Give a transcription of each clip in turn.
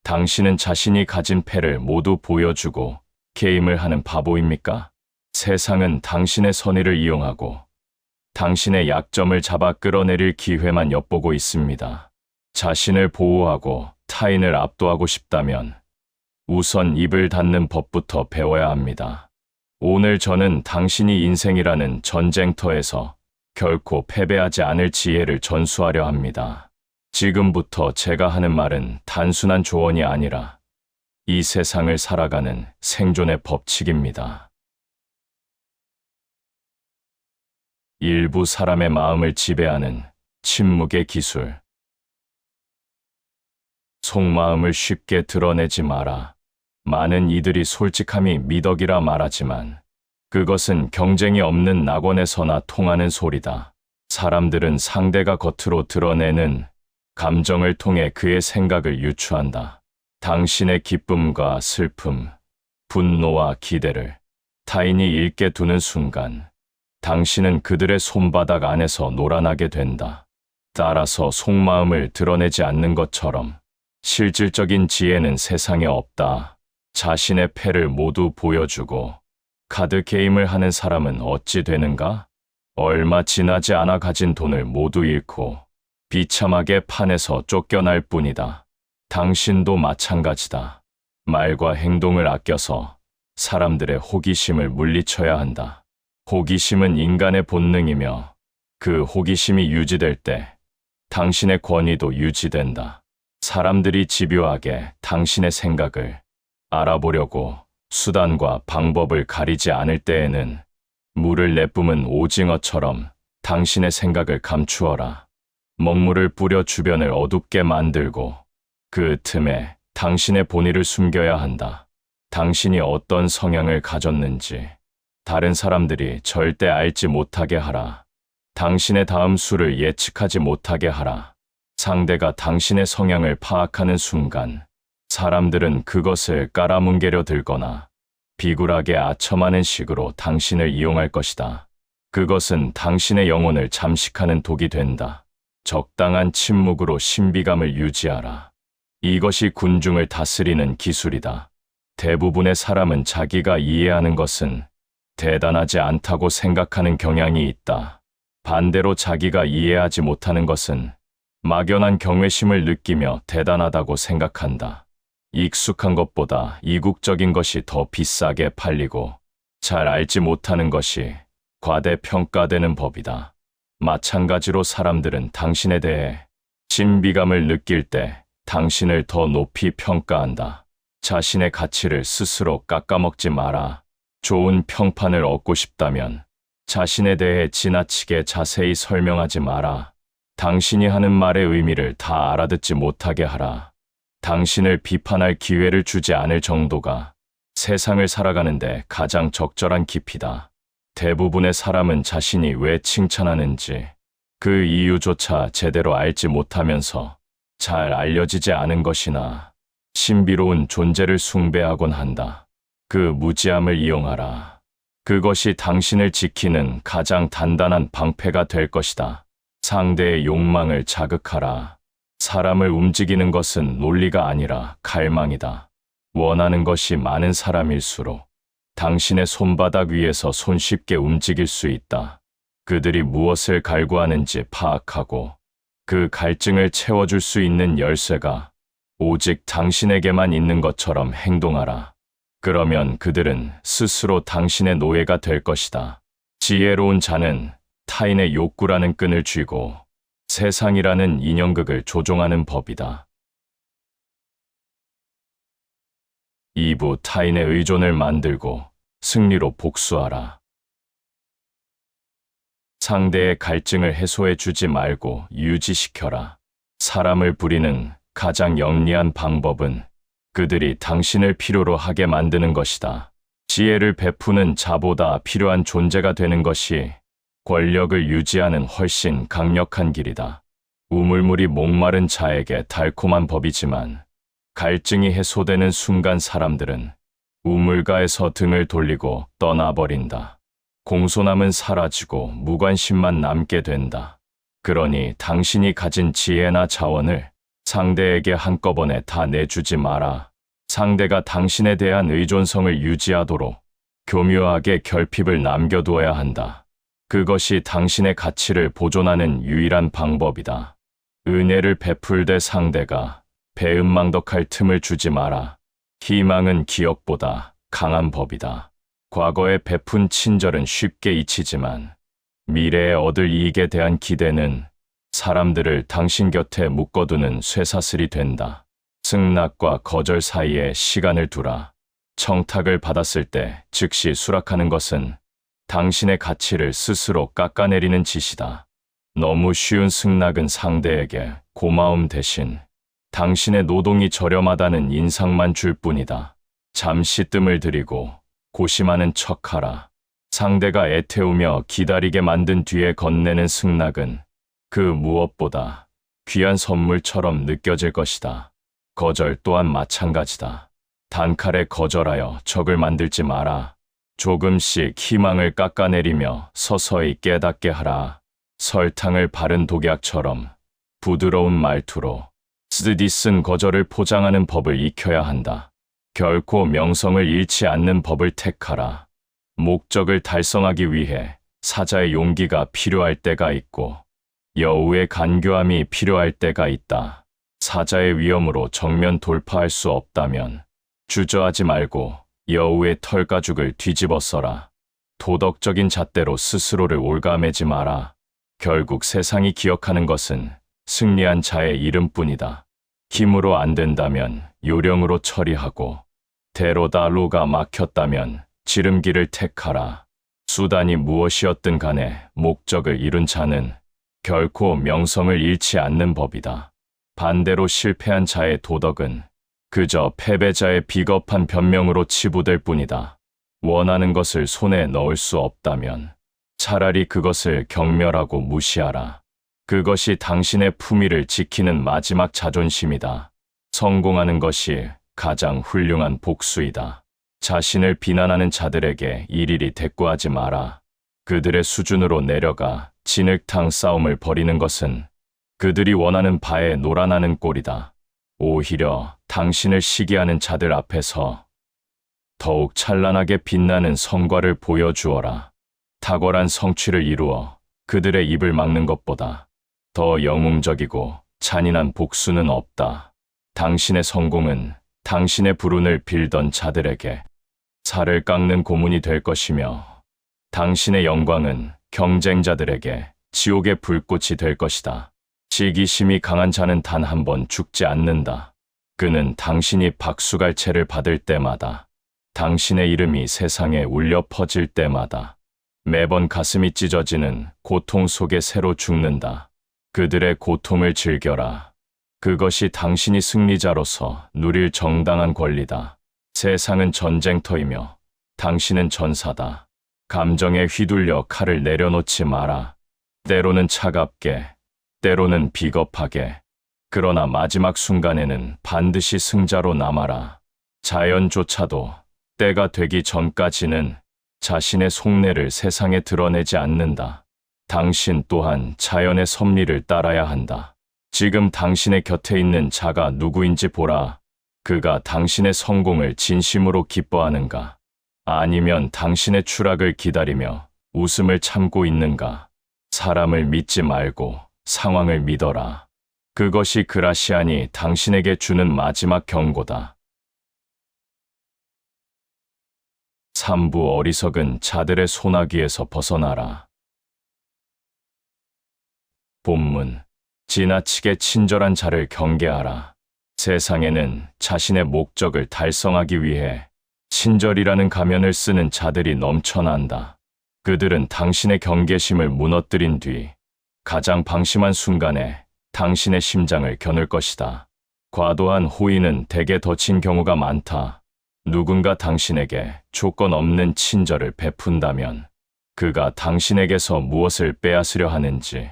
당신은 자신이 가진 패를 모두 보여주고 게임을 하는 바보입니까? 세상은 당신의 선의를 이용하고 당신의 약점을 잡아 끌어내릴 기회만 엿보고 있습니다. 자신을 보호하고 타인을 압도하고 싶다면 우선 입을 닫는 법부터 배워야 합니다. 오늘 저는 당신이 인생이라는 전쟁터에서 결코 패배하지 않을 지혜를 전수하려 합니다. 지금부터 제가 하는 말은 단순한 조언이 아니라 이 세상을 살아가는 생존의 법칙입니다. 일부 사람의 마음을 지배하는 침묵의 기술. 속마음을 쉽게 드러내지 마라. 많은 이들이 솔직함이 미덕이라 말하지만 그것은 경쟁이 없는 낙원에서나 통하는 소리다. 사람들은 상대가 겉으로 드러내는 감정을 통해 그의 생각을 유추한다. 당신의 기쁨과 슬픔, 분노와 기대를 타인이 읽게 두는 순간 당신은 그들의 손바닥 안에서 놀아나게 된다. 따라서 속마음을 드러내지 않는 것처럼 실질적인 지혜는 세상에 없다. 자신의 패를 모두 보여주고 카드 게임을 하는 사람은 어찌 되는가? 얼마 지나지 않아 가진 돈을 모두 잃고 비참하게 판에서 쫓겨날 뿐이다. 당신도 마찬가지다. 말과 행동을 아껴서 사람들의 호기심을 물리쳐야 한다. 호기심은 인간의 본능이며 그 호기심이 유지될 때 당신의 권위도 유지된다. 사람들이 집요하게 당신의 생각을 알아보려고 수단과 방법을 가리지 않을 때에는 물을 내뿜은 오징어처럼 당신의 생각을 감추어라. 먹물을 뿌려 주변을 어둡게 만들고 그 틈에 당신의 본의를 숨겨야 한다. 당신이 어떤 성향을 가졌는지 다른 사람들이 절대 알지 못하게 하라. 당신의 다음 수를 예측하지 못하게 하라. 상대가 당신의 성향을 파악하는 순간 사람들은 그것을 깔아뭉개려 들거나 비굴하게 아첨하는 식으로 당신을 이용할 것이다. 그것은 당신의 영혼을 잠식하는 독이 된다. 적당한 침묵으로 신비감을 유지하라. 이것이 군중을 다스리는 기술이다. 대부분의 사람은 자기가 이해하는 것은 대단하지 않다고 생각하는 경향이 있다. 반대로 자기가 이해하지 못하는 것은 막연한 경외심을 느끼며 대단하다고 생각한다. 익숙한 것보다 이국적인 것이 더 비싸게 팔리고 잘 알지 못하는 것이 과대평가되는 법이다. 마찬가지로 사람들은 당신에 대해 신비감을 느낄 때 당신을 더 높이 평가한다. 자신의 가치를 스스로 깎아먹지 마라. 좋은 평판을 얻고 싶다면 자신에 대해 지나치게 자세히 설명하지 마라. 당신이 하는 말의 의미를 다 알아듣지 못하게 하라. 당신을 비판할 기회를 주지 않을 정도가 세상을 살아가는데 가장 적절한 깊이다. 대부분의 사람은 자신이 왜 칭찬하는지 그 이유조차 제대로 알지 못하면서 잘 알려지지 않은 것이나 신비로운 존재를 숭배하곤 한다. 그 무지함을 이용하라. 그것이 당신을 지키는 가장 단단한 방패가 될 것이다. 상대의 욕망을 자극하라. 사람을 움직이는 것은 논리가 아니라 갈망이다. 원하는 것이 많은 사람일수록 당신의 손바닥 위에서 손쉽게 움직일 수 있다. 그들이 무엇을 갈구하는지 파악하고 그 갈증을 채워줄 수 있는 열쇠가 오직 당신에게만 있는 것처럼 행동하라. 그러면 그들은 스스로 당신의 노예가 될 것이다. 지혜로운 자는 타인의 욕구라는 끈을 쥐고 세상이라는 인형극을 조종하는 법이다. 2부 타인의 의존을 만들고 승리로 복수하라. 상대의 갈증을 해소해 주지 말고 유지시켜라. 사람을 부리는 가장 영리한 방법은 그들이 당신을 필요로 하게 만드는 것이다. 지혜를 베푸는 자보다 필요한 존재가 되는 것이 권력을 유지하는 훨씬 강력한 길이다. 우물물이 목마른 자에게 달콤한 법이지만 갈증이 해소되는 순간 사람들은 우물가에서 등을 돌리고 떠나버린다. 공손함은 사라지고 무관심만 남게 된다. 그러니 당신이 가진 지혜나 자원을 상대에게 한꺼번에 다 내주지 마라. 상대가 당신에 대한 의존성을 유지하도록 교묘하게 결핍을 남겨두어야 한다. 그것이 당신의 가치를 보존하는 유일한 방법이다. 은혜를 베풀되 상대가 배은망덕할 틈을 주지 마라. 희망은 기억보다 강한 법이다. 과거에 베푼 친절은 쉽게 잊히지만 미래에 얻을 이익에 대한 기대는 사람들을 당신 곁에 묶어두는 쇠사슬이 된다. 승낙과 거절 사이에 시간을 두라. 청탁을 받았을 때 즉시 수락하는 것은 당신의 가치를 스스로 깎아내리는 짓이다. 너무 쉬운 승낙은 상대에게 고마움 대신 당신의 노동이 저렴하다는 인상만 줄 뿐이다. 잠시 뜸을 들이고 고심하는 척하라. 상대가 애태우며 기다리게 만든 뒤에 건네는 승낙은 그 무엇보다 귀한 선물처럼 느껴질 것이다. 거절 또한 마찬가지다. 단칼에 거절하여 적을 만들지 마라. 조금씩 희망을 깎아내리며 서서히 깨닫게 하라. 설탕을 바른 독약처럼 부드러운 말투로 쓰디쓴 거절을 포장하는 법을 익혀야 한다. 결코 명성을 잃지 않는 법을 택하라. 목적을 달성하기 위해 사자의 용기가 필요할 때가 있고 여우의 간교함이 필요할 때가 있다. 사자의 위험으로 정면 돌파할 수 없다면 주저하지 말고 여우의 털가죽을 뒤집어 써라. 도덕적인 잣대로 스스로를 올가매지 마라. 결국 세상이 기억하는 것은 승리한 자의 이름뿐이다. 힘으로 안 된다면 요령으로 처리하고 대로다 로가 막혔다면 지름길을 택하라. 수단이 무엇이었든 간에 목적을 이룬 자는 결코 명성을 잃지 않는 법이다. 반대로 실패한 자의 도덕은 그저 패배자의 비겁한 변명으로 치부될 뿐이다. 원하는 것을 손에 넣을 수 없다면 차라리 그것을 경멸하고 무시하라. 그것이 당신의 품위를 지키는 마지막 자존심이다. 성공하는 것이 가장 훌륭한 복수이다. 자신을 비난하는 자들에게 일일이 대꾸하지 마라. 그들의 수준으로 내려가 진흙탕 싸움을 벌이는 것은 그들이 원하는 바에 놀아나는 꼴이다. 오히려 당신을 시기하는 자들 앞에서 더욱 찬란하게 빛나는 성과를 보여주어라. 탁월한 성취를 이루어 그들의 입을 막는 것보다 더 영웅적이고 잔인한 복수는 없다. 당신의 성공은 당신의 불운을 빌던 자들에게 살을 깎는 고문이 될 것이며 당신의 영광은 경쟁자들에게 지옥의 불꽃이 될 것이다. 시기심이 강한 자는 단 한 번 죽지 않는다. 그는 당신이 박수갈채를 받을 때마다, 당신의 이름이 세상에 울려 퍼질 때마다 매번 가슴이 찢어지는 고통 속에 새로 죽는다. 그들의 고통을 즐겨라. 그것이 당신이 승리자로서 누릴 정당한 권리다. 세상은 전쟁터이며 당신은 전사다. 감정에 휘둘려 칼을 내려놓지 마라. 때로는 차갑게, 때로는 비겁하게, 그러나 마지막 순간에는 반드시 승자로 남아라. 자연조차도 때가 되기 전까지는 자신의 속내를 세상에 드러내지 않는다. 당신 또한 자연의 섭리를 따라야 한다. 지금 당신의 곁에 있는 자가 누구인지 보라. 그가 당신의 성공을 진심으로 기뻐하는가? 아니면 당신의 추락을 기다리며 웃음을 참고 있는가? 사람을 믿지 말고 상황을 믿어라. 그것이 그라시안이 당신에게 주는 마지막 경고다. 3부 어리석은 자들의 소나기에서 벗어나라. 본문. 지나치게 친절한 자를 경계하라. 세상에는 자신의 목적을 달성하기 위해 친절이라는 가면을 쓰는 자들이 넘쳐난다. 그들은 당신의 경계심을 무너뜨린 뒤 가장 방심한 순간에 당신의 심장을 겨눌 것이다. 과도한 호의는 대개 덧친 경우가 많다. 누군가 당신에게 조건 없는 친절을 베푼다면 그가 당신에게서 무엇을 빼앗으려 하는지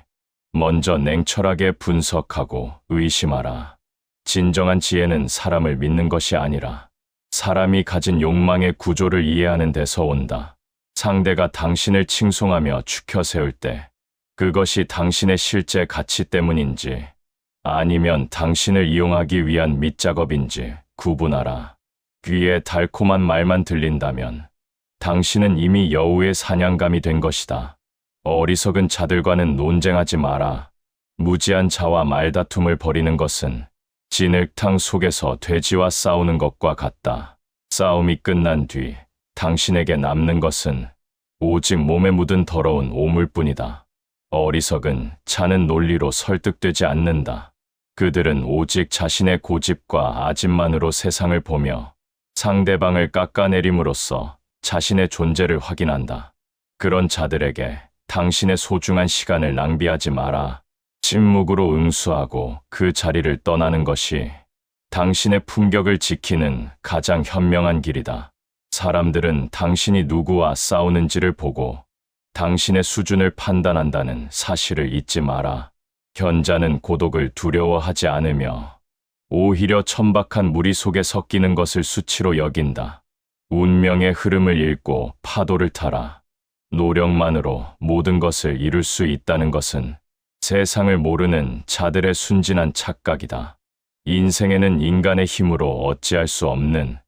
먼저 냉철하게 분석하고 의심하라. 진정한 지혜는 사람을 믿는 것이 아니라 사람이 가진 욕망의 구조를 이해하는 데서 온다. 상대가 당신을 칭송하며 추켜 세울 때 그것이 당신의 실제 가치 때문인지 아니면 당신을 이용하기 위한 밑작업인지 구분하라. 귀에 달콤한 말만 들린다면 당신은 이미 여우의 사냥감이 된 것이다. 어리석은 자들과는 논쟁하지 마라. 무지한 자와 말다툼을 벌이는 것은 진흙탕 속에서 돼지와 싸우는 것과 같다. 싸움이 끝난 뒤 당신에게 남는 것은 오직 몸에 묻은 더러운 오물뿐이다. 어리석은 자는 논리로 설득되지 않는다. 그들은 오직 자신의 고집과 아집만으로 세상을 보며 상대방을 깎아내림으로써 자신의 존재를 확인한다. 그런 자들에게 당신의 소중한 시간을 낭비하지 마라. 침묵으로 응수하고 그 자리를 떠나는 것이 당신의 품격을 지키는 가장 현명한 길이다. 사람들은 당신이 누구와 싸우는지를 보고 당신의 수준을 판단한다는 사실을 잊지 마라. 현자는 고독을 두려워하지 않으며 오히려 천박한 무리 속에 섞이는 것을 수치로 여긴다. 운명의 흐름을 읽고 파도를 타라. 노력만으로 모든 것을 이룰 수 있다는 것은 세상을 모르는 자들의 순진한 착각이다. 인생에는 인간의 힘으로 어찌할 수 없는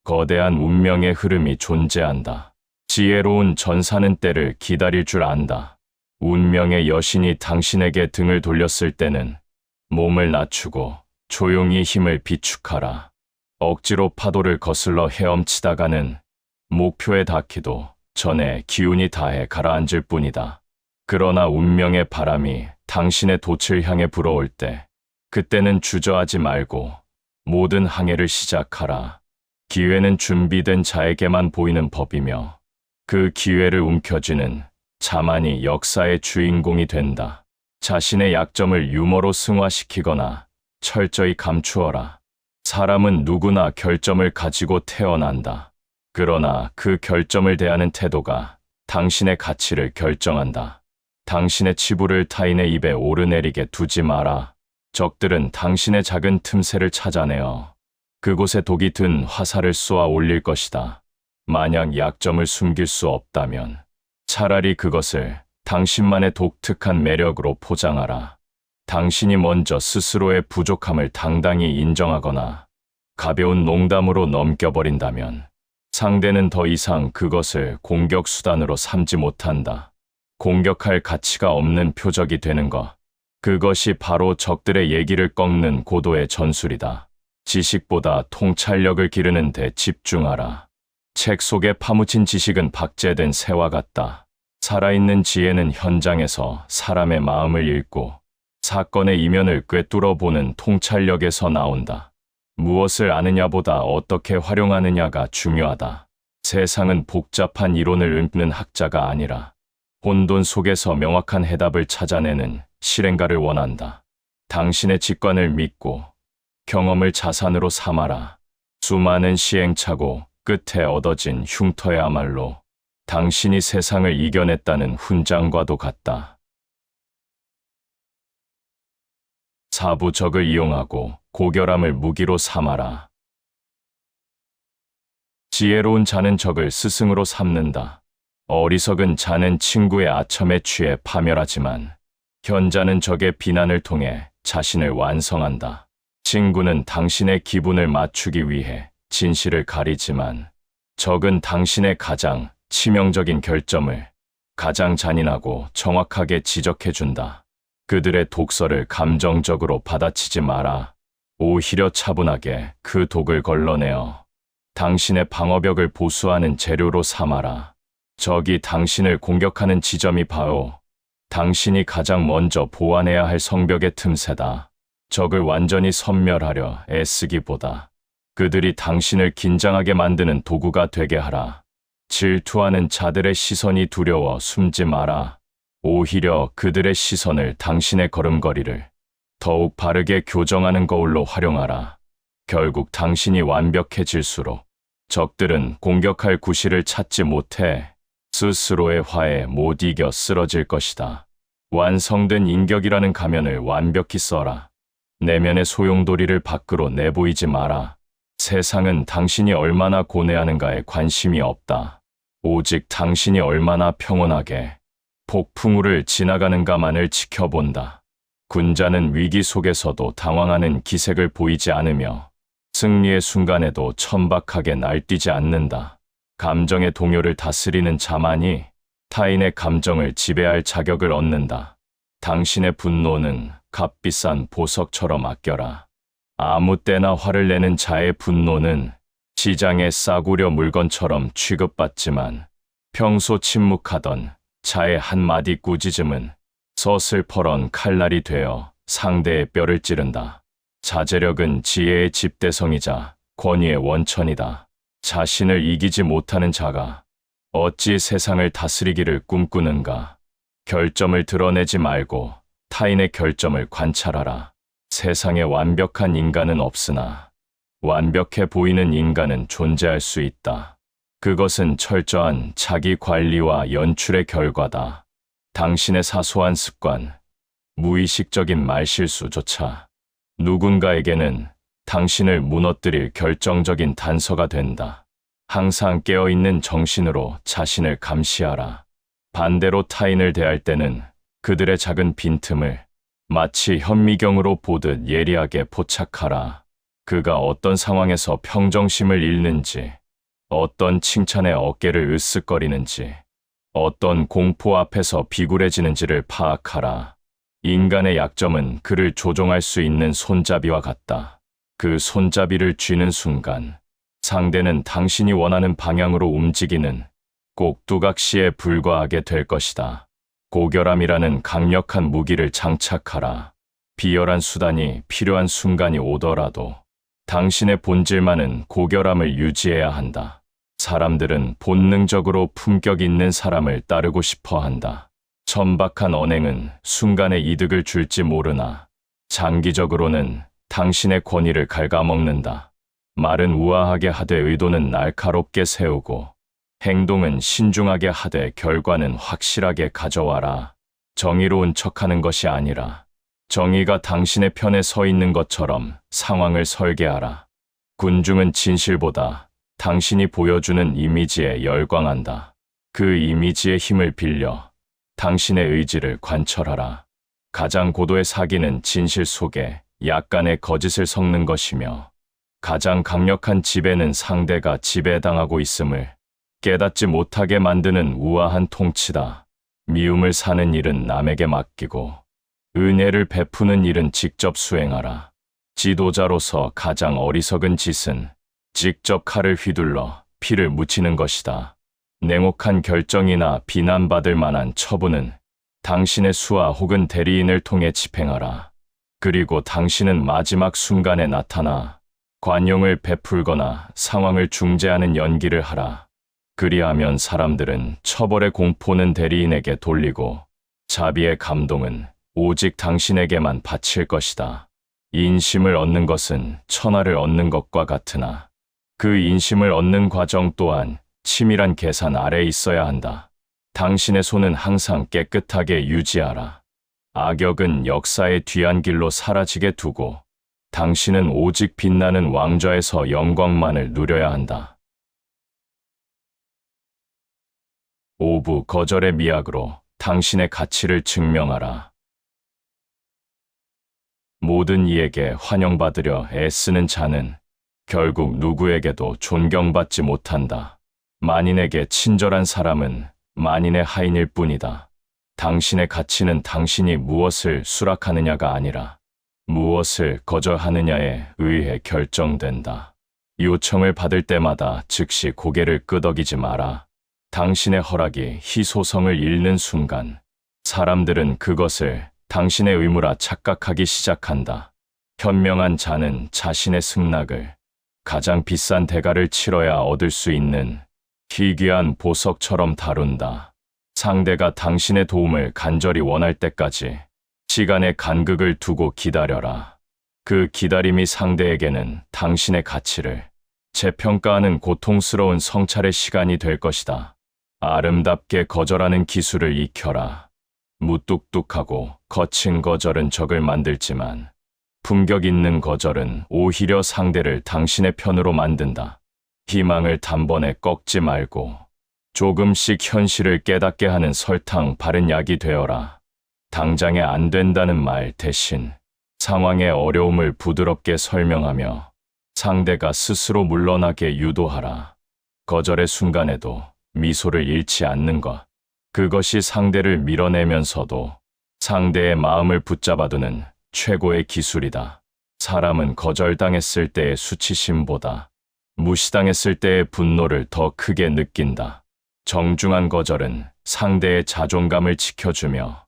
거대한 운명의 흐름이 존재한다. 지혜로운 전사는 때를 기다릴 줄 안다. 운명의 여신이 당신에게 등을 돌렸을 때는 몸을 낮추고 조용히 힘을 비축하라. 억지로 파도를 거슬러 헤엄치다가는 목표에 닿기도 전에 기운이 다해 가라앉을 뿐이다. 그러나 운명의 바람이 당신의 돛을 향해 불어올 때 그때는 주저하지 말고 모든 항해를 시작하라. 기회는 준비된 자에게만 보이는 법이며 그 기회를 움켜쥐는 자만이 역사의 주인공이 된다. 자신의 약점을 유머로 승화시키거나 철저히 감추어라. 사람은 누구나 결점을 가지고 태어난다. 그러나 그 결점을 대하는 태도가 당신의 가치를 결정한다. 당신의 치부를 타인의 입에 오르내리게 두지 마라. 적들은 당신의 작은 틈새를 찾아내어 그곳에 독이 든 화살을 쏘아 올릴 것이다. 만약 약점을 숨길 수 없다면 차라리 그것을 당신만의 독특한 매력으로 포장하라. 당신이 먼저 스스로의 부족함을 당당히 인정하거나 가벼운 농담으로 넘겨버린다면 상대는 더 이상 그것을 공격 수단으로 삼지 못한다. 공격할 가치가 없는 표적이 되는 것. 그것이 바로 적들의 얘기를 꺾는 고도의 전술이다. 지식보다 통찰력을 기르는 데 집중하라. 책 속에 파묻힌 지식은 박제된 새와 같다. 살아있는 지혜는 현장에서 사람의 마음을 읽고 사건의 이면을 꿰뚫어 보는 통찰력에서 나온다. 무엇을 아느냐보다 어떻게 활용하느냐가 중요하다. 세상은 복잡한 이론을 읊는 학자가 아니라 혼돈 속에서 명확한 해답을 찾아내는 실행가를 원한다. 당신의 직관을 믿고 경험을 자산으로 삼아라. 수많은 시행착오 끝에 얻어진 흉터야말로 당신이 세상을 이겨냈다는 훈장과도 같다. 사부적을 이용하고 고결함을 무기로 삼아라. 지혜로운 자는 적을 스승으로 삼는다. 어리석은 자는 친구의 아첨에 취해 파멸하지만 현자는 적의 비난을 통해 자신을 완성한다. 친구는 당신의 기분을 맞추기 위해 진실을 가리지만 적은 당신의 가장 치명적인 결점을 가장 잔인하고 정확하게 지적해준다. 그들의 독설을 감정적으로 받아치지 마라. 오히려 차분하게 그 독을 걸러내어 당신의 방어벽을 보수하는 재료로 삼아라. 적이 당신을 공격하는 지점이 바로 당신이 가장 먼저 보완해야 할 성벽의 틈새다. 적을 완전히 섬멸하려 애쓰기보다 그들이 당신을 긴장하게 만드는 도구가 되게 하라. 질투하는 자들의 시선이 두려워 숨지 마라. 오히려 그들의 시선을 당신의 걸음걸이를 더욱 바르게 교정하는 거울로 활용하라. 결국 당신이 완벽해질수록 적들은 공격할 구실을 찾지 못해 스스로의 화에 못 이겨 쓰러질 것이다. 완성된 인격이라는 가면을 완벽히 써라. 내면의 소용돌이를 밖으로 내보이지 마라. 세상은 당신이 얼마나 고뇌하는가에 관심이 없다. 오직 당신이 얼마나 평온하게 폭풍우를 지나가는가만을 지켜본다. 군자는 위기 속에서도 당황하는 기색을 보이지 않으며 승리의 순간에도 천박하게 날뛰지 않는다. 감정의 동요를 다스리는 자만이 타인의 감정을 지배할 자격을 얻는다. 당신의 분노는 값비싼 보석처럼 아껴라. 아무 때나 화를 내는 자의 분노는 시장의 싸구려 물건처럼 취급받지만 평소 침묵하던 자의 한마디 꾸짖음은 서슬퍼런 칼날이 되어 상대의 뼈를 찌른다. 자제력은 지혜의 집대성이자 권위의 원천이다. 자신을 이기지 못하는 자가 어찌 세상을 다스리기를 꿈꾸는가. 결점을 드러내지 말고 타인의 결점을 관찰하라. 세상에 완벽한 인간은 없으나 완벽해 보이는 인간은 존재할 수 있다. 그것은 철저한 자기 관리와 연출의 결과다. 당신의 사소한 습관, 무의식적인 말실수조차 누군가에게는 당신을 무너뜨릴 결정적인 단서가 된다. 항상 깨어있는 정신으로 자신을 감시하라. 반대로 타인을 대할 때는 그들의 작은 빈틈을 마치 현미경으로 보듯 예리하게 포착하라. 그가 어떤 상황에서 평정심을 잃는지, 어떤 칭찬에 어깨를 으쓱거리는지, 어떤 공포 앞에서 비굴해지는지를 파악하라. 인간의 약점은 그를 조종할 수 있는 손잡이와 같다. 그 손잡이를 쥐는 순간 상대는 당신이 원하는 방향으로 움직이는 꼭두각시에 불과하게 될 것이다. 고결함이라는 강력한 무기를 장착하라. 비열한 수단이 필요한 순간이 오더라도 당신의 본질만은 고결함을 유지해야 한다. 사람들은 본능적으로 품격 있는 사람을 따르고 싶어 한다. 천박한 언행은 순간의 이득을 줄지 모르나 장기적으로는 당신의 권위를 갉아먹는다. 말은 우아하게 하되 의도는 날카롭게 세우고 행동은 신중하게 하되 결과는 확실하게 가져와라. 정의로운 척하는 것이 아니라 정의가 당신의 편에 서 있는 것처럼 상황을 설계하라. 군중은 진실보다 당신이 보여주는 이미지에 열광한다. 그 이미지의 힘을 빌려 당신의 의지를 관철하라. 가장 고도의 사기는 진실 속에 약간의 거짓을 섞는 것이며 가장 강력한 지배는 상대가 지배당하고 있음을 깨닫지 못하게 만드는 우아한 통치다. 미움을 사는 일은 남에게 맡기고 은혜를 베푸는 일은 직접 수행하라. 지도자로서 가장 어리석은 짓은 직접 칼을 휘둘러 피를 묻히는 것이다. 냉혹한 결정이나 비난받을 만한 처분은 당신의 수하 혹은 대리인을 통해 집행하라. 그리고 당신은 마지막 순간에 나타나 관용을 베풀거나 상황을 중재하는 연기를 하라. 그리하면 사람들은 처벌의 공포는 대리인에게 돌리고 자비의 감동은 오직 당신에게만 바칠 것이다. 인심을 얻는 것은 천하를 얻는 것과 같으나 그 인심을 얻는 과정 또한 치밀한 계산 아래에 있어야 한다. 당신의 손은 항상 깨끗하게 유지하라. 악역은 역사의 뒤안길로 사라지게 두고 당신은 오직 빛나는 왕좌에서 영광만을 누려야 한다. 오부 거절의 미학으로 당신의 가치를 증명하라. 모든 이에게 환영받으려 애쓰는 자는 결국 누구에게도 존경받지 못한다. 만인에게 친절한 사람은 만인의 하인일 뿐이다. 당신의 가치는 당신이 무엇을 수락하느냐가 아니라 무엇을 거절하느냐에 의해 결정된다. 요청을 받을 때마다 즉시 고개를 끄덕이지 마라. 당신의 허락이 희소성을 잃는 순간 사람들은 그것을 당신의 의무라 착각하기 시작한다. 현명한 자는 자신의 승낙을 가장 비싼 대가를 치러야 얻을 수 있는 희귀한 보석처럼 다룬다. 상대가 당신의 도움을 간절히 원할 때까지 시간의 간극을 두고 기다려라. 그 기다림이 상대에게는 당신의 가치를 재평가하는 고통스러운 성찰의 시간이 될 것이다. 아름답게 거절하는 기술을 익혀라. 무뚝뚝하고 거친 거절은 적을 만들지만 품격 있는 거절은 오히려 상대를 당신의 편으로 만든다. 희망을 단번에 꺾지 말고 조금씩 현실을 깨닫게 하는 설탕 바른 약이 되어라. 당장에 안 된다는 말 대신 상황의 어려움을 부드럽게 설명하며 상대가 스스로 물러나게 유도하라. 거절의 순간에도 미소를 잃지 않는 것. 그것이 상대를 밀어내면서도 상대의 마음을 붙잡아두는 최고의 기술이다. 사람은 거절당했을 때의 수치심보다 무시당했을 때의 분노를 더 크게 느낀다. 정중한 거절은 상대의 자존감을 지켜주며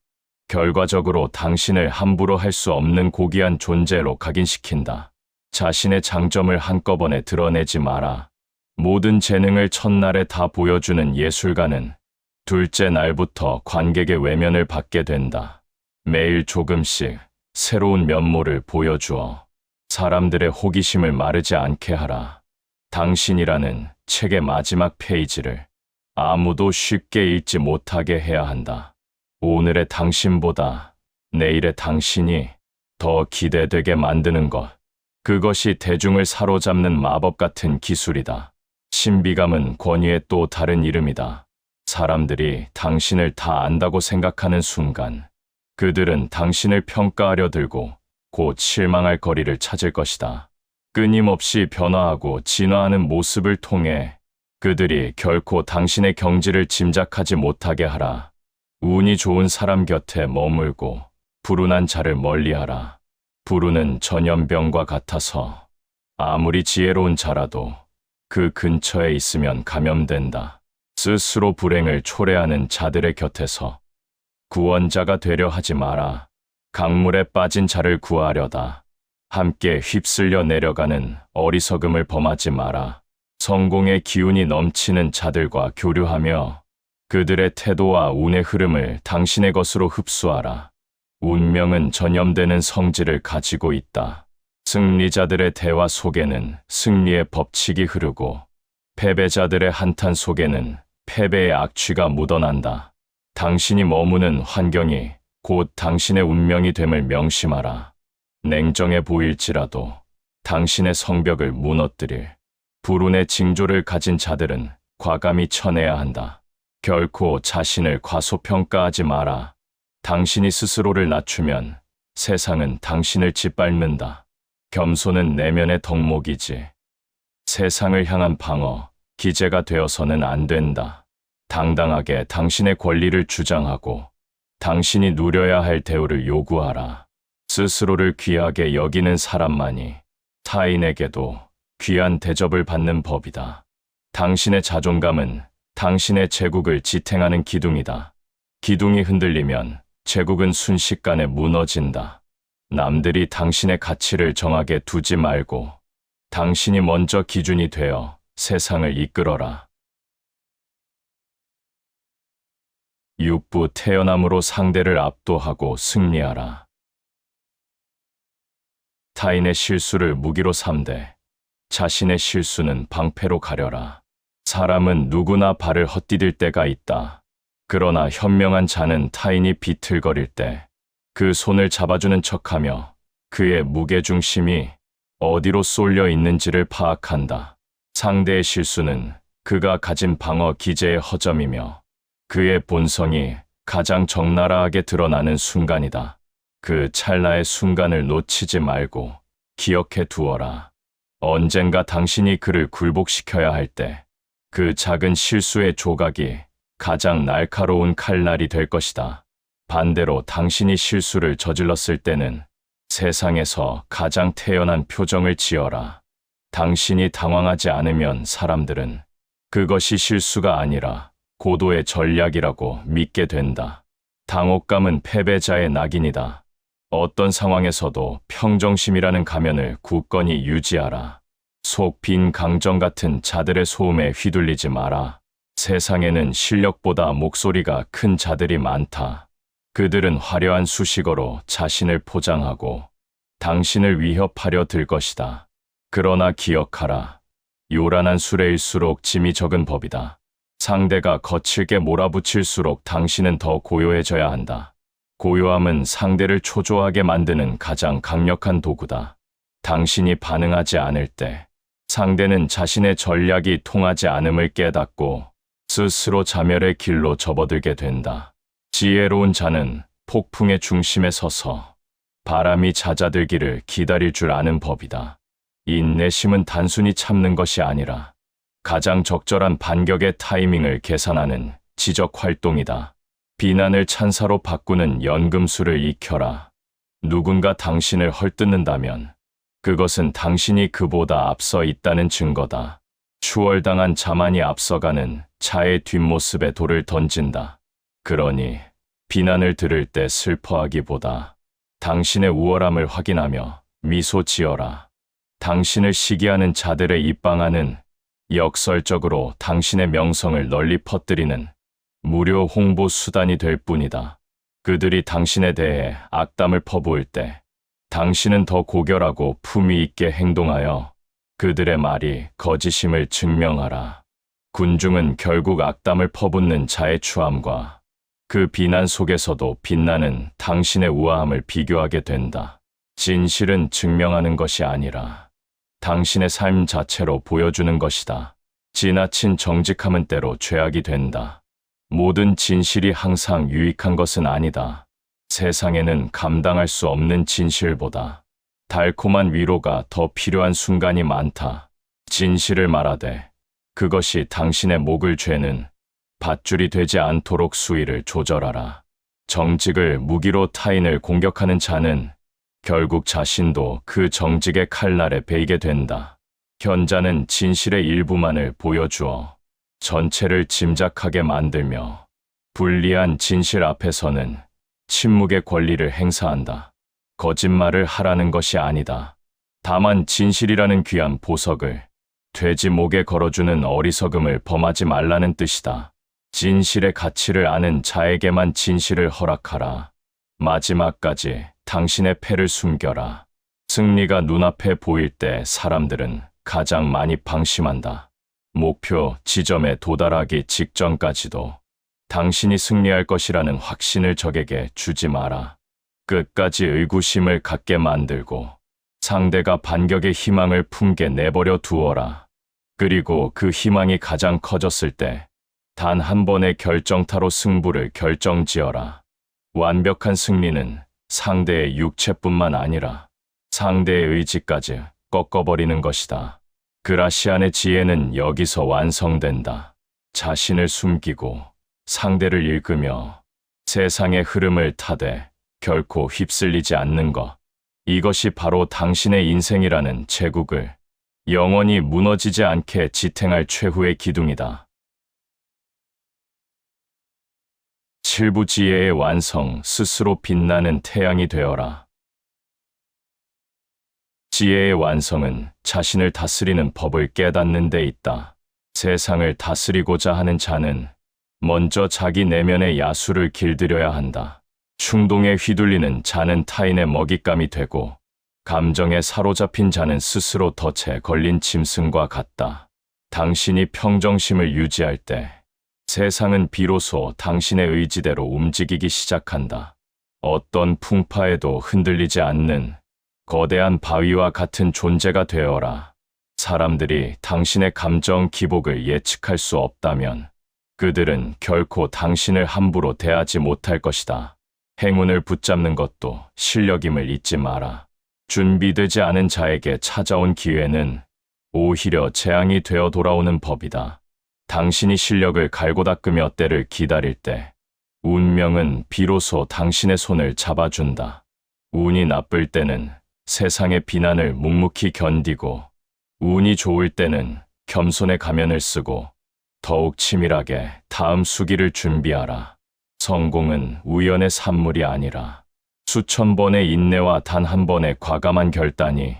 결과적으로 당신을 함부로 할 수 없는 고귀한 존재로 각인시킨다. 자신의 장점을 한꺼번에 드러내지 마라. 모든 재능을 첫날에 다 보여주는 예술가는 둘째 날부터 관객의 외면을 받게 된다. 매일 조금씩 새로운 면모를 보여주어 사람들의 호기심을 마르지 않게 하라. 당신이라는 책의 마지막 페이지를 아무도 쉽게 읽지 못하게 해야 한다. 오늘의 당신보다 내일의 당신이 더 기대되게 만드는 것. 그것이 대중을 사로잡는 마법 같은 기술이다. 신비감은 권위의 또 다른 이름이다. 사람들이 당신을 다 안다고 생각하는 순간 그들은 당신을 평가하려 들고 곧 실망할 거리를 찾을 것이다. 끊임없이 변화하고 진화하는 모습을 통해 그들이 결코 당신의 경지를 짐작하지 못하게 하라. 운이 좋은 사람 곁에 머물고 불운한 자를 멀리하라. 불운은 전염병과 같아서 아무리 지혜로운 자라도 그 근처에 있으면 감염된다. 스스로 불행을 초래하는 자들의 곁에서 구원자가 되려 하지 마라. 강물에 빠진 자를 구하려다 함께 휩쓸려 내려가는 어리석음을 범하지 마라. 성공의 기운이 넘치는 자들과 교류하며 그들의 태도와 운의 흐름을 당신의 것으로 흡수하라. 운명은 전염되는 성질을 가지고 있다. 승리자들의 대화 속에는 승리의 법칙이 흐르고 패배자들의 한탄 속에는 패배의 악취가 묻어난다. 당신이 머무는 환경이 곧 당신의 운명이 됨을 명심하라. 냉정해 보일지라도 당신의 성벽을 무너뜨릴 불운의 징조를 가진 자들은 과감히 쳐내야 한다. 결코 자신을 과소평가하지 마라. 당신이 스스로를 낮추면 세상은 당신을 짓밟는다. 겸손은 내면의 덕목이지 세상을 향한 방어, 기제가 되어서는 안 된다. 당당하게 당신의 권리를 주장하고 당신이 누려야 할 대우를 요구하라. 스스로를 귀하게 여기는 사람만이 타인에게도 귀한 대접을 받는 법이다. 당신의 자존감은 당신의 제국을 지탱하는 기둥이다. 기둥이 흔들리면 제국은 순식간에 무너진다. 남들이 당신의 가치를 정하게 두지 말고 당신이 먼저 기준이 되어 세상을 이끌어라. 육부 태어남으로 상대를 압도하고 승리하라. 타인의 실수를 무기로 삼되 자신의 실수는 방패로 가려라. 사람은 누구나 발을 헛디딜 때가 있다. 그러나 현명한 자는 타인이 비틀거릴 때 그 손을 잡아주는 척하며 그의 무게중심이 어디로 쏠려 있는지를 파악한다. 상대의 실수는 그가 가진 방어 기제의 허점이며 그의 본성이 가장 적나라하게 드러나는 순간이다. 그 찰나의 순간을 놓치지 말고 기억해 두어라. 언젠가 당신이 그를 굴복시켜야 할 때 그 작은 실수의 조각이 가장 날카로운 칼날이 될 것이다. 반대로 당신이 실수를 저질렀을 때는 세상에서 가장 태연한 표정을 지어라. 당신이 당황하지 않으면 사람들은 그것이 실수가 아니라 고도의 전략이라고 믿게 된다. 당혹감은 패배자의 낙인이다. 어떤 상황에서도 평정심이라는 가면을 굳건히 유지하라. 속 빈 강정 같은 자들의 소음에 휘둘리지 마라. 세상에는 실력보다 목소리가 큰 자들이 많다. 그들은 화려한 수식어로 자신을 포장하고 당신을 위협하려 들 것이다. 그러나 기억하라. 요란한 수레일수록 짐이 적은 법이다. 상대가 거칠게 몰아붙일수록 당신은 더 고요해져야 한다. 고요함은 상대를 초조하게 만드는 가장 강력한 도구다. 당신이 반응하지 않을 때 상대는 자신의 전략이 통하지 않음을 깨닫고 스스로 자멸의 길로 접어들게 된다. 지혜로운 자는 폭풍의 중심에 서서 바람이 잦아들기를 기다릴 줄 아는 법이다. 인내심은 단순히 참는 것이 아니라 가장 적절한 반격의 타이밍을 계산하는 지적 활동이다. 비난을 찬사로 바꾸는 연금술을 익혀라. 누군가 당신을 헐뜯는다면 그것은 당신이 그보다 앞서 있다는 증거다. 추월당한 자만이 앞서가는 차의 뒷모습에 돌을 던진다. 그러니 비난을 들을 때 슬퍼하기보다 당신의 우월함을 확인하며 미소 지어라. 당신을 시기하는 자들의 입방아는 역설적으로 당신의 명성을 널리 퍼뜨리는 무료 홍보 수단이 될 뿐이다. 그들이 당신에 대해 악담을 퍼부을 때 당신은 더 고결하고 품위 있게 행동하여 그들의 말이 거짓임을 증명하라. 군중은 결국 악담을 퍼붓는 자의 추함과 그 비난 속에서도 빛나는 당신의 우아함을 비교하게 된다. 진실은 증명하는 것이 아니라 당신의 삶 자체로 보여주는 것이다. 지나친 정직함은 때로 죄악이 된다. 모든 진실이 항상 유익한 것은 아니다. 세상에는 감당할 수 없는 진실보다 달콤한 위로가 더 필요한 순간이 많다. 진실을 말하되 그것이 당신의 목을 죄는 밧줄이 되지 않도록 수위를 조절하라. 정직을 무기로 타인을 공격하는 자는 결국 자신도 그 정직의 칼날에 베이게 된다. 현자는 진실의 일부만을 보여주어 전체를 짐작하게 만들며 불리한 진실 앞에서는 침묵의 권리를 행사한다. 거짓말을 하라는 것이 아니다. 다만 진실이라는 귀한 보석을 돼지 목에 걸어주는 어리석음을 범하지 말라는 뜻이다. 진실의 가치를 아는 자에게만 진실을 허락하라. 마지막까지 당신의 패를 숨겨라. 승리가 눈앞에 보일 때 사람들은 가장 많이 방심한다. 목표 지점에 도달하기 직전까지도 당신이 승리할 것이라는 확신을 적에게 주지 마라. 끝까지 의구심을 갖게 만들고 상대가 반격의 희망을 품게 내버려 두어라. 그리고 그 희망이 가장 커졌을 때 단 한 번의 결정타로 승부를 결정지어라. 완벽한 승리는 상대의 육체뿐만 아니라 상대의 의지까지 꺾어버리는 것이다. 그라시안의 지혜는 여기서 완성된다. 자신을 숨기고 상대를 읽으며 세상의 흐름을 타되 결코 휩쓸리지 않는 것. 이것이 바로 당신의 인생이라는 제국을 영원히 무너지지 않게 지탱할 최후의 기둥이다. 7부 지혜의 완성, 스스로 빛나는 태양이 되어라. 지혜의 완성은 자신을 다스리는 법을 깨닫는 데 있다. 세상을 다스리고자 하는 자는 먼저 자기 내면의 야수를 길들여야 한다. 충동에 휘둘리는 자는 타인의 먹잇감이 되고 감정에 사로잡힌 자는 스스로 덫에 걸린 짐승과 같다. 당신이 평정심을 유지할 때 세상은 비로소 당신의 의지대로 움직이기 시작한다. 어떤 풍파에도 흔들리지 않는 거대한 바위와 같은 존재가 되어라. 사람들이 당신의 감정 기복을 예측할 수 없다면 그들은 결코 당신을 함부로 대하지 못할 것이다. 행운을 붙잡는 것도 실력임을 잊지 마라. 준비되지 않은 자에게 찾아온 기회는 오히려 재앙이 되어 돌아오는 법이다. 당신이 실력을 갈고 닦으며 때를 기다릴 때 운명은 비로소 당신의 손을 잡아준다. 운이 나쁠 때는 세상의 비난을 묵묵히 견디고 운이 좋을 때는 겸손의 가면을 쓰고 더욱 치밀하게 다음 수기를 준비하라. 성공은 우연의 산물이 아니라 수천 번의 인내와 단 한 번의 과감한 결단이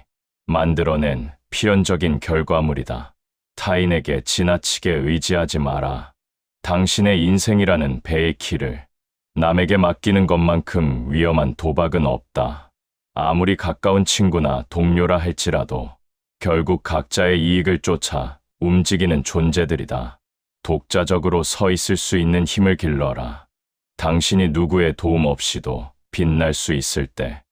만들어낸 필연적인 결과물이다. 타인에게 지나치게 의지하지 마라. 당신의 인생이라는 배의 키를 남에게 맡기는 것만큼 위험한 도박은 없다. 아무리 가까운 친구나 동료라 할지라도 결국 각자의 이익을 쫓아 움직이는 존재들이다. 독자적으로 서 있을 수 있는 힘을 길러라. 당신이 누구의 도움 없이도 빛날 수 있을 때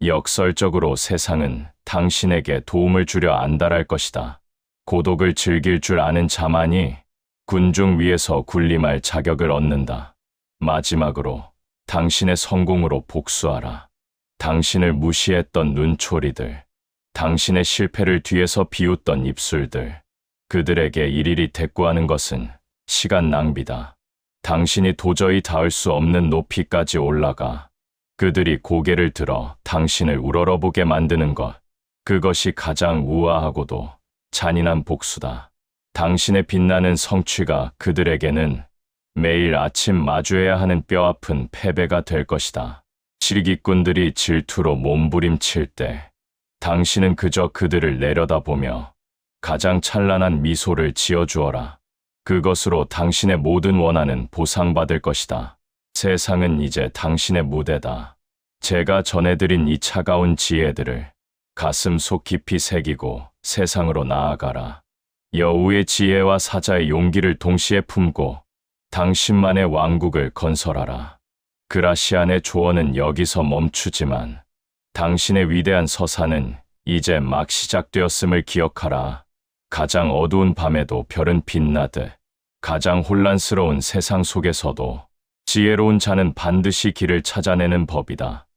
역설적으로 세상은 당신에게 도움을 주려 안달할 것이다. 고독을 즐길 줄 아는 자만이 군중 위에서 군림할 자격을 얻는다. 마지막으로 당신의 성공으로 복수하라. 당신을 무시했던 눈초리들, 당신의 실패를 뒤에서 비웃던 입술들, 그들에게 일일이 대꾸하는 것은 시간 낭비다. 당신이 도저히 닿을 수 없는 높이까지 올라가 그들이 고개를 들어 당신을 우러러보게 만드는 것, 그것이 가장 우아하고도 잔인한 복수다. 당신의 빛나는 성취가 그들에게는 매일 아침 마주해야 하는 뼈아픈 패배가 될 것이다. 시기꾼들이 질투로 몸부림칠 때 당신은 그저 그들을 내려다보며 가장 찬란한 미소를 지어주어라. 그것으로 당신의 모든 원한은 보상받을 것이다. 세상은 이제 당신의 무대다. 제가 전해드린 이 차가운 지혜들을 가슴속 깊이 새기고 세상으로 나아가라. 여우의 지혜와 사자의 용기를 동시에 품고 당신만의 왕국을 건설하라. 그라시안의 조언은 여기서 멈추지만 당신의 위대한 서사는 이제 막 시작되었음을 기억하라. 가장 어두운 밤에도 별은 빛나듯 가장 혼란스러운 세상 속에서도 지혜로운 자는 반드시 길을 찾아내는 법이다.